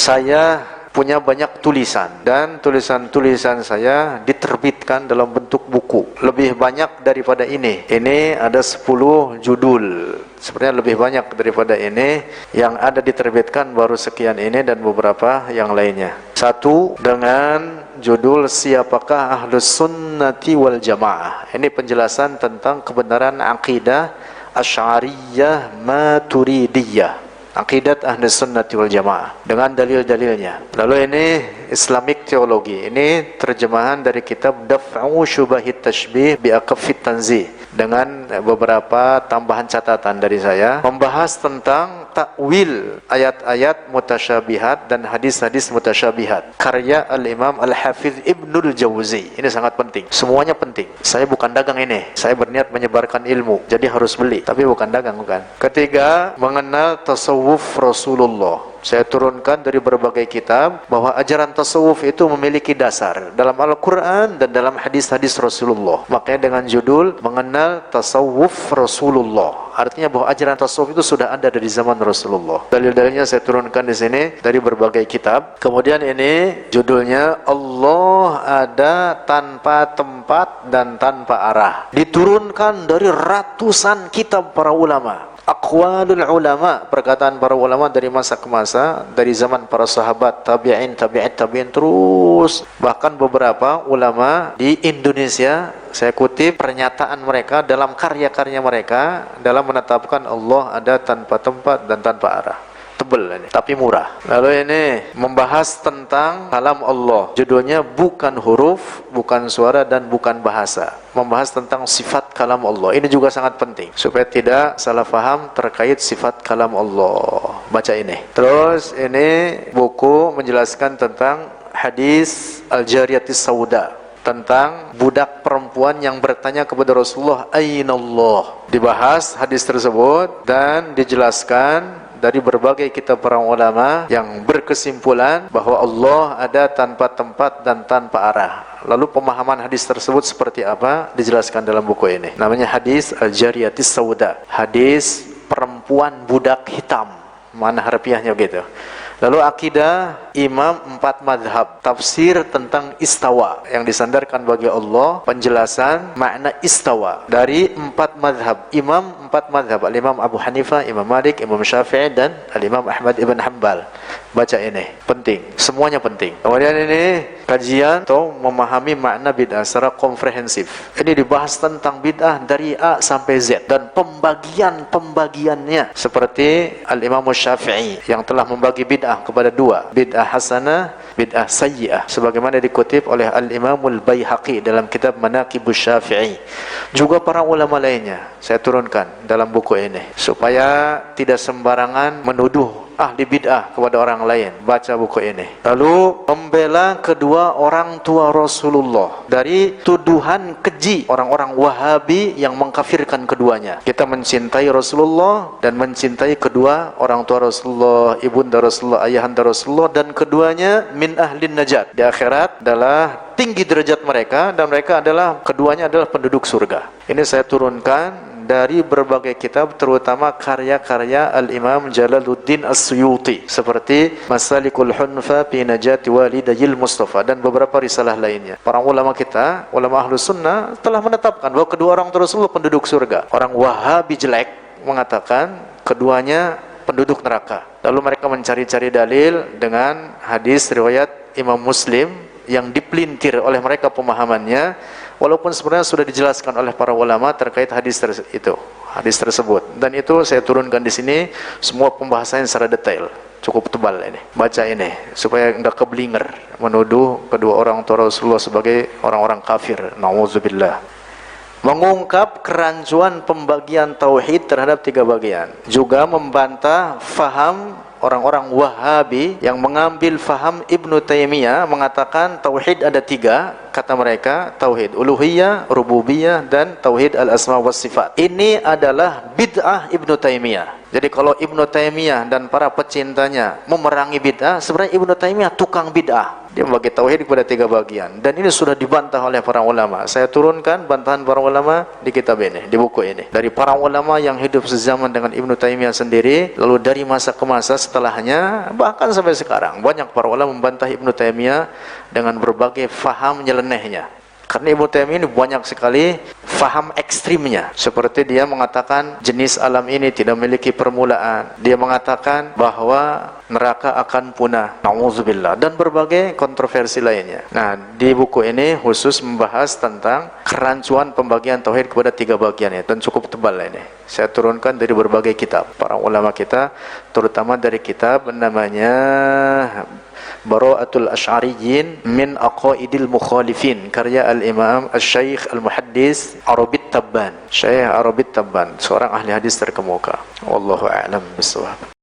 Saya punya banyak tulisan, dan tulisan-tulisan saya diterbitkan dalam bentuk buku. Lebih banyak daripada ini. Ini ada 10 judul. Sebenarnya lebih banyak daripada ini. Yang ada diterbitkan baru sekian ini dan beberapa yang lainnya. Satu dengan judul Siapakah Ahlus Sunnati wal Jamaah. Ini penjelasan tentang kebenaran akidah Asy'ariyah Maturidiyah, Aqidat Ahlus Sunnati wal Jamaah, dengan dalil-dalilnya. Lalu ini Islamic Theology. Ini terjemahan dari kitab Daf'u Syubahit Tashbih bi Aqfit Tanzih, dengan beberapa tambahan catatan dari saya, membahas tentang takwil ayat-ayat mutasyabihat dan hadis-hadis mutasyabihat, karya Al-Imam Al-Hafiz Ibnul Jauzi. Ini sangat penting. Semuanya penting. Saya bukan dagang ini. Saya berniat menyebarkan ilmu, jadi harus beli, tapi bukan dagang, bukan. Ketiga, mengenal tasawuf Rasulullah. Saya turunkan dari berbagai kitab bahwa ajaran tasawuf itu memiliki dasar dalam Al-Quran dan dalam hadis-hadis Rasulullah. Makanya dengan judul Mengenal Tasawuf Rasulullah, artinya bahwa ajaran tasawuf itu sudah ada dari zaman Rasulullah. Dalil-dalilnya saya turunkan di sini dari berbagai kitab. Kemudian ini judulnya Allah Ada Tanpa Tempat dan Tanpa Arah. Diturunkan dari ratusan kitab para ulama. Aqwalul ulama, perkataan para ulama dari masa ke masa, dari zaman para sahabat, tabi'in, tabi'in terus. Bahkan beberapa ulama di Indonesia, saya kutip pernyataan mereka dalam karya-karya mereka dalam menetapkan Allah ada tanpa tempat dan tanpa arah. Tebel ini, tapi murah. Lalu ini membahas tentang kalam Allah. Judulnya bukan huruf, bukan suara, dan bukan bahasa. Membahas tentang sifat kalam Allah. Ini juga sangat penting supaya tidak salah faham terkait sifat kalam Allah. Baca ini. Terus ini buku menjelaskan tentang hadis Al-Jariyatis Sauda, tentang budak perempuan yang bertanya kepada Rasulullah, Aynallah. Dibahas hadis tersebut dan dijelaskan dari berbagai kitab para ulama yang berkesimpulan bahwa Allah ada tanpa tempat dan tanpa arah. Lalu pemahaman hadis tersebut seperti apa dijelaskan dalam buku ini. Namanya hadis Al-Jariyatis Sauda, hadis perempuan budak hitam. Mana harfiahnya begitu. Lalu akidah imam 4 madhab, tafsir tentang istawa yang disandarkan bagi Allah, penjelasan makna istawa dari 4 madhab, imam 4 madhab, Al-Imam Abu Hanifah, Imam Malik, Imam Syafi'i, dan Al-Imam Ahmad Ibn Hanbal. Baca ini, penting, semuanya penting. Kemudian ini kajian atau memahami makna bid'ah secara komprehensif. Ini dibahas tentang bid'ah dari A sampai Z dan pembagian-pembagiannya, seperti Al-Imam Syafi'i yang telah membagi bid'ah kepada 2, bid'ah hasanah, bid'ah sayyi'ah, sebagaimana dikutip oleh Al-Imamul Baihaqi dalam kitab Manaqibus Syafi'i. Juga para ulama lainnya saya turunkan dalam buku ini supaya tidak sembarangan menuduh ahli bid'ah kepada orang lain. Baca buku ini. Lalu membela kedua orang tua Rasulullah dari tuduhan keji orang-orang Wahabi yang mengkafirkan keduanya. Kita mencintai Rasulullah dan mencintai kedua orang tua Rasulullah, ibunda Rasulullah, ayahanda Rasulullah, dan keduanya min ahlin najat. Di akhirat adalah tinggi derajat mereka, dan mereka adalah, keduanya adalah penduduk surga. Ini saya turunkan dari berbagai kitab, terutama karya-karya Al-Imam Jalaluddin As-Suyuti, seperti Masalikul Hunfa fi Najati Walidayil Mustafa, dan beberapa risalah lainnya. Para ulama kita, ulama Ahlus Sunnah, telah menetapkan bahwa kedua orang tua Rasulullah penduduk surga. Orang Wahabi jelek mengatakan keduanya penduduk neraka. Lalu mereka mencari-cari dalil dengan hadis riwayat Imam Muslim yang dipelintir oleh mereka pemahamannya, walaupun sebenarnya sudah dijelaskan oleh para ulama terkait hadis tersebut. Dan itu saya turunkan di sini semua pembahasannya secara detail, cukup tebal ini. Baca ini supaya enggak keblinger menuduh kedua orang tua Rasulullah sebagai orang-orang kafir. Nauzubillah. Mengungkap kerancuan pembagian tauhid terhadap 3 bagian. Juga membantah faham orang-orang Wahabi yang mengambil faham Ibnu Taimiyah, mengatakan tauhid ada 3, kata mereka, tauhid uluhiyah, rububiyah, dan tauhid al-asma was sifat. Ini adalah bid'ah Ibnu Taimiyah. Jadi kalau Ibnu Taimiyah dan para pecintanya memerangi bid'ah, sebenarnya Ibnu Taimiyah tukang bid'ah. Dia membagi tauhid kepada 3 bagian, dan ini sudah dibantah oleh para ulama. Saya turunkan bantahan para ulama di kitab ini, di buku ini, dari para ulama yang hidup sezaman dengan Ibnu Taimiyah sendiri, lalu dari masa ke masa setelahnya, bahkan sampai sekarang banyak para ulama membantah Ibnu Taimiyah dengan berbagai faham nyelenehnya. Karena Ibnu Taimiyah ini banyak sekali faham ekstrimnya. Seperti dia mengatakan jenis alam ini tidak memiliki permulaan. Dia mengatakan bahwa neraka akan punah. Nauzubillah. Dan berbagai kontroversi lainnya. Nah, di buku ini khusus membahas tentang kerancuan pembagian tauhid kepada 3 bagian ya. Dan cukup tebal ini. Saya turunkan dari berbagai kitab. Para ulama kita, terutama dari kitab namanya Bara'atul Asy'ariyyin min Aqaidil Mukhalifin, karya Al-Imam Asy-Syaikh Al-Muhaddis Arabit Tabban. Syekh Arabit Tabban, seorang ahli hadis terkemuka. Wallahu a'lam bishawab.